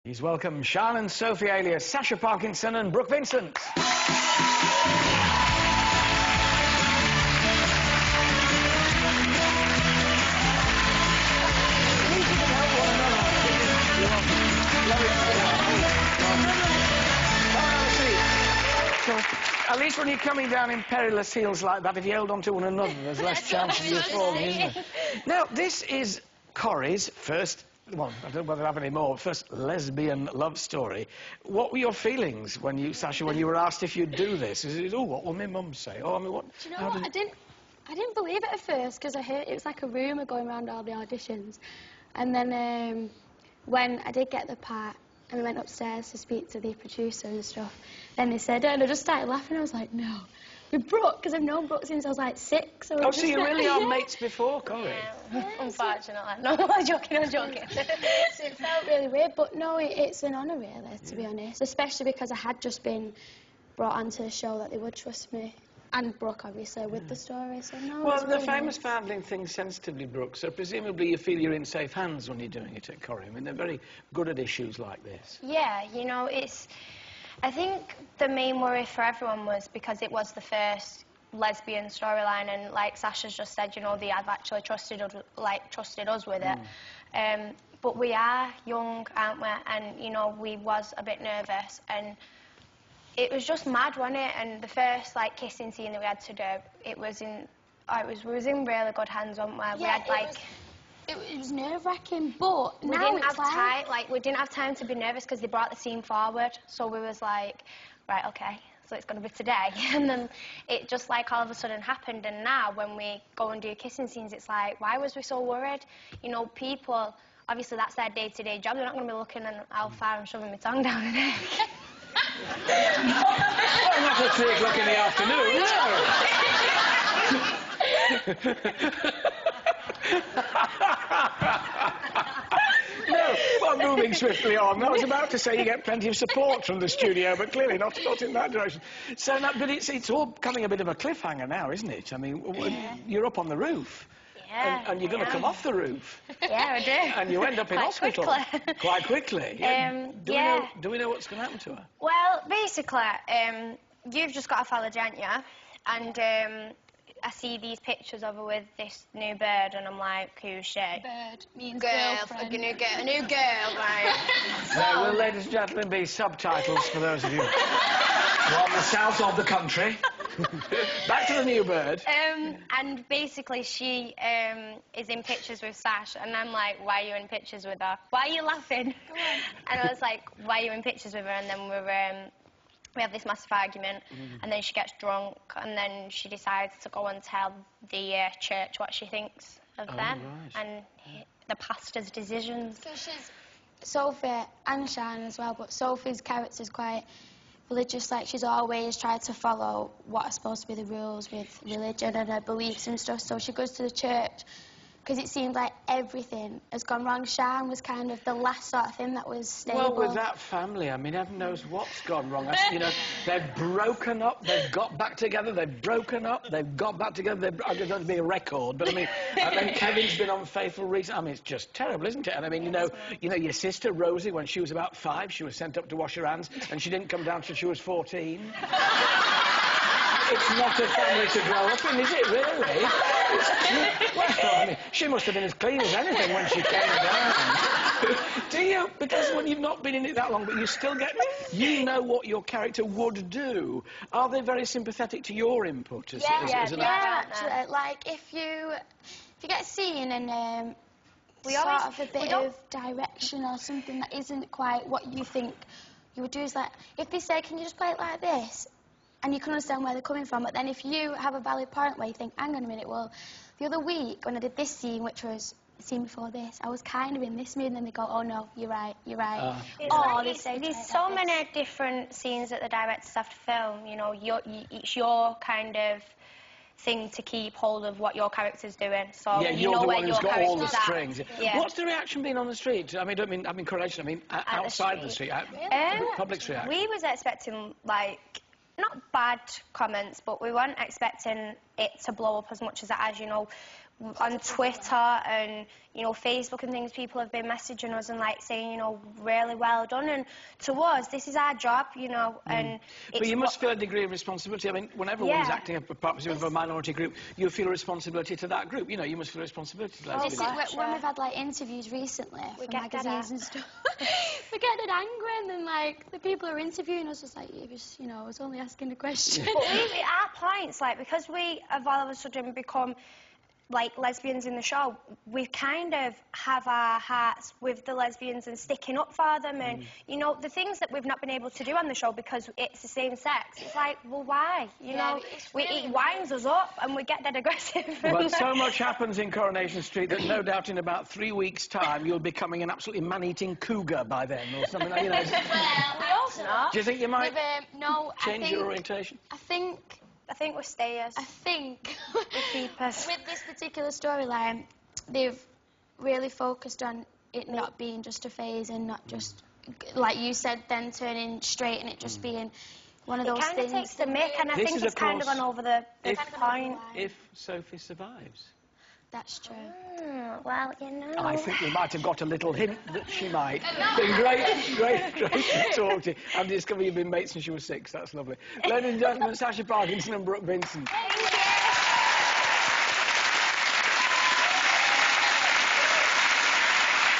Please welcome Sean and Sophie alias Sacha Parkinson and Brooke Vincent. At least when you're coming down in perilous heels like that, if you hold on to one another, there's less chance of you falling, isn't there? Now, this is Corrie's first, well, I don't know whether I have any more, first lesbian love story. What were your feelings when you, Sacha, when you were asked if you'd do this? Is it, oh, what will my mum say? Oh, I mean, what? Do you know what? I didn't believe it at first because I heard it was like a rumour going around all the auditions. And then when I did get the part and we went upstairs to speak to the producer and stuff, then they said, and I just started laughing. I was like, no. With Brooke, because I've known Brooke since I was like 6. So so you really are mates before, Corrie? Yeah, unfortunately. No, I'm joking. So it felt really weird, but no, it's an honour really, to be honest. Especially because I had just been brought onto the show that they would trust me. And Brooke, obviously, with the story, so no. Well, they're famous for handling things sensitively, Brooke, so presumably you feel you're in safe hands when you're doing it at Corrie. I mean, they're very good at issues like this. Yeah, you know, I think the main worry for everyone was because it was the first lesbian storyline, and like Sacha's just said, you know, they have actually trusted us with it. But we are young, aren't we? And, you know, we was a bit nervous, and it was just mad, wasn't it? And the first, like, kissing scene that we had to do, we was in really good hands, weren't we? Yeah, we had, like... It was nerve-wracking, but we didn't have time. Like, we didn't have time to be nervous because they brought the scene forward. So we was like, right, okay, so it's going to be today. And then it just, like, all of a sudden happened. And now, when we go and do kissing scenes, it's like, why was we so worried? You know, people, obviously, that's their day-to-day job. They're not going to be looking at how far I'm shoving my tongue down her neck. Well, not at 3 o'clock in the afternoon, no, well, moving swiftly on. I was about to say you get plenty of support from the studio, but clearly not in that direction. So, no, but it's all becoming a bit of a cliffhanger now, isn't it? I mean, you're up on the roof. Yeah, and you're going to come off the roof. Yeah, I do. And you end up in hospital. Quickly. Quite quickly. Do we know what's going to happen to her? Well, basically, you've just got a allergy, haven't you? And I see these pictures of her with this new bird, and I'm like, who's she? Bird means girl, girlfriend. A new girl, right? There will, ladies and gentlemen, be subtitles for those of you who are on the south of the country. Back to the new bird. And basically she is in pictures with Sash, and I'm like, why are you in pictures with her? Why are you laughing? And I was like, why are you in pictures with her? And then we have this massive argument, and then she gets drunk, and then she decides to go and tell the church what she thinks of them, right. and the pastor's decisions. So she's Sophie and Sean as well, but Sophie's character's quite religious, like she's always tried to follow what are supposed to be the rules with religion and her beliefs and stuff, so she goes to the church because it seems like everything has gone wrong. Sean was kind of the last sort of thing that was stable. Well, with that family, I mean, heaven knows what's gone wrong. You know, they've broken up, they've got back together, they've broken up, they've got back together. I don't want to be a record, but I mean, and then Kevin's been unfaithful recently. I mean, it's just terrible, isn't it? And I mean, you know, your sister Rosie, when she was about 5, she was sent up to wash her hands, and she didn't come down till she was 14. It's not a family to grow up in, is it, really? Well, I mean, she must have been as clean as anything when she came down. Do you? Because when you've not been in it that long, but you still get... You know what your character would do. Are they very sympathetic to your input as an actor? Yeah, actually. Like, if you get a scene and a bit of direction or something that isn't quite what you think you would do, is like, if they say, can you just play it like this? And you can understand where they're coming from, but then if you have a valid point where you think, hang on a minute, well, the other week when I did this scene, which was the scene before this, I was kind of in this mood, and then they go, oh no, you're right. There's so many different scenes that the directors have to film, you know, it's your kind of thing to keep hold of what your character's doing, so yeah, you you're know the where one your who's got all the character's strings. Yeah. What's the reaction been on the street? I mean, I mean, correction, I mean, outside the street, public reaction. We was expecting, like, not bad comments, but we weren't expecting it to blow up as much as it has, you know. On Twitter and, you know, Facebook and things, people have been messaging us and, like, saying, you know, really well done. And to us, this is our job, you know, and But you must feel a degree of responsibility. I mean, when everyone's acting up with a minority group, you feel a responsibility to that group. You know, you must feel a responsibility to lesbians. When we've had, like, interviews recently for magazines and stuff, we get dead angry, and then, like, the people who are interviewing us just like, you know, I was only asking a question. But our points, like, because we have all of a sudden become like lesbians in the show, we kind of have our hearts with the lesbians and sticking up for them, and you know, the things that we've not been able to do on the show because it's the same sex. It's like, well, why? You know, it winds us up and we get dead aggressive. But so much happens in Coronation Street that no doubt in about 3 weeks' time you'll be becoming an absolutely man-eating cougar by then, or something like, you know. Well, we also not. Do you think you might change your orientation? I think we'll stay as. I think keep us. with this particular storyline, they've really focused on it not being just a phase and not just, like you said, then turning straight and it just being one of those things. It kind of takes the mick, and I think it's kind of gone over the point. If Sophie survives. That's true. Well, you know. I think we might have got a little hint that she might. It's been great to talk to you. I've discovered you've been mates since you were 6. That's lovely. Ladies and gentlemen, Sacha Parkinson and Brooke Vincent.